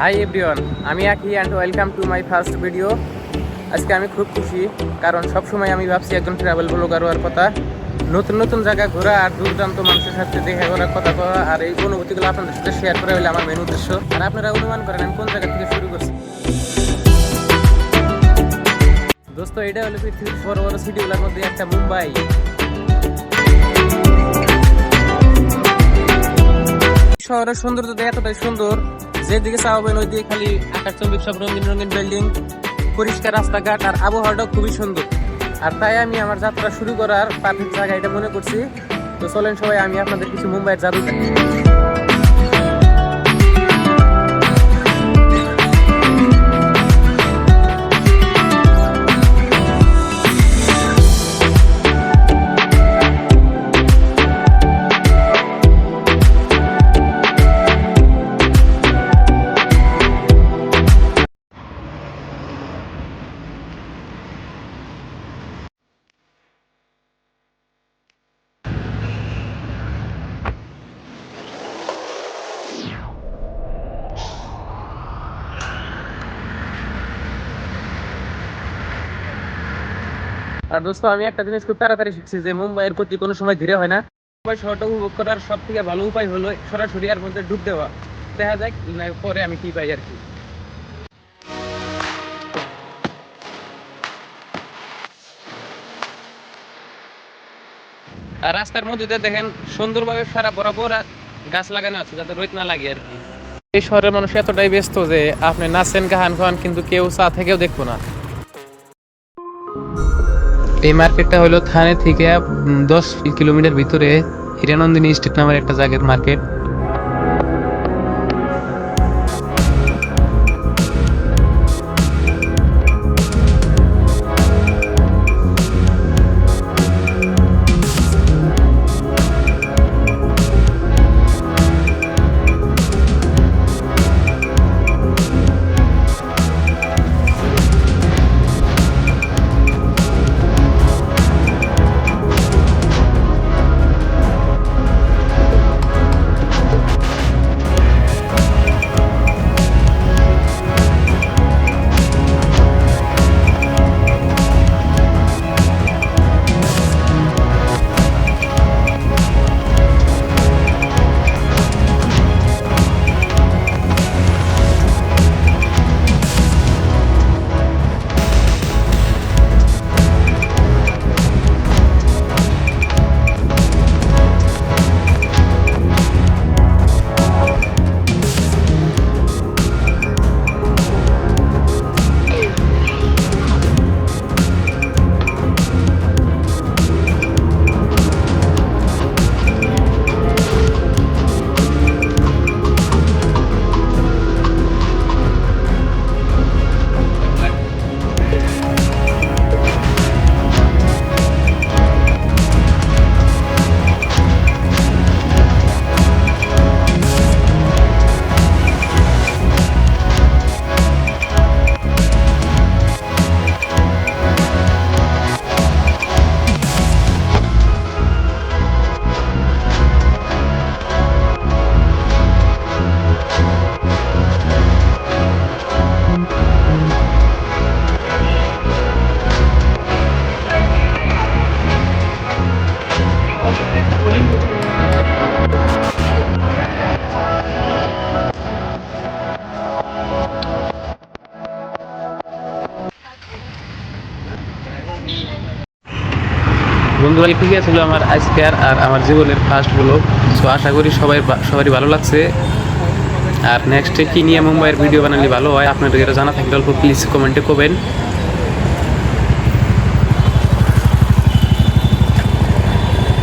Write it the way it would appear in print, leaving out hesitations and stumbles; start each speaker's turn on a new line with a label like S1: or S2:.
S1: Hi everyone, আমি আকি and welcome to my first video. আজকে আমি খুব খুশি, কারণ সবসময় আমি ভাবছি একজন ট্রাভেল ব্লগার হওয়ার কথা, নতুন নতুন জায়গা ঘোরা আর দুর্দান্ত মানুষের সাথে দেখা করার কথা করা, আর এই অনুভূতিগুলো আপনাদের সাথে শেয়ার করা হলে আমার মেন উদ্দেশ্য। আর আপনারা অনুমান করেন আমি কোন জায়গা থেকে শুরু করছি। দোস্ত, এটা হলো পৃথিবীর বড় বড় সিটিগুলোর মধ্যে একটা মুম্বাই। শহরের সৌন্দর্য এতটাই সুন্দর, যেদিকে চাওয়াবেন ওইদিকে খালি আকাশচুম্বী সব রঙিন রঙিন বিল্ডিং, পরিষ্কার রাস্তাঘাট আর আবহাওয়াটাও খুবই সুন্দর। আর তাই আমি আমার যাত্রা শুরু করার পারফেক্ট জায়গা এটা মনে করছি। তো চলেন সবাই, আমি আপনাদের কিছু মুম্বাইয়ের জাদু দেখাই। আর দোস্ত, আমি একটা জিনিস খুব তাড়াতাড়ি শিখছি যে মুম্বাইয়ের প্রতি কোনো সময় ধীরে হয় না। মুম্বাই শহরটা উপভোগ করার সব থেকে ভালো উপায় হলো সরাসরি এর মধ্যে ডুব দেওয়া। দেখা যাক পরে আমি কি পাই আর কি। আর রাস্তার মধ্যে দিয়ে দেখেন সুন্দরভাবে সারা বরাবর গাছ লাগানো আছে যাতে রোদ না লাগে আর কি। এই শহরের মানুষ এতটাই ব্যস্ত যে আপনি নাচেন গান খান কিন্তু কেউ চা থেকেও দেখবো না। এই মার্কেটটা হলো থানে থেকে 10 কিলোমিটার ভিতরে হিরানন্দিনী স্ট্রিট নামের একটা জায়গার মার্কেট। বন্ধুরা, ঠিক ছিল আমার আজকের আর আমার জীবনের ফার্স্ট ব্লগ। সো আশা করি সবারই ভালো লাগছে। আর নেক্সটে কি নিয়ে মুম্বাইয়ের ভিডিও বানালে ভালো হয় আপনাদের জানা থাকলে অল্প প্লিজ কমেন্টে করবেন।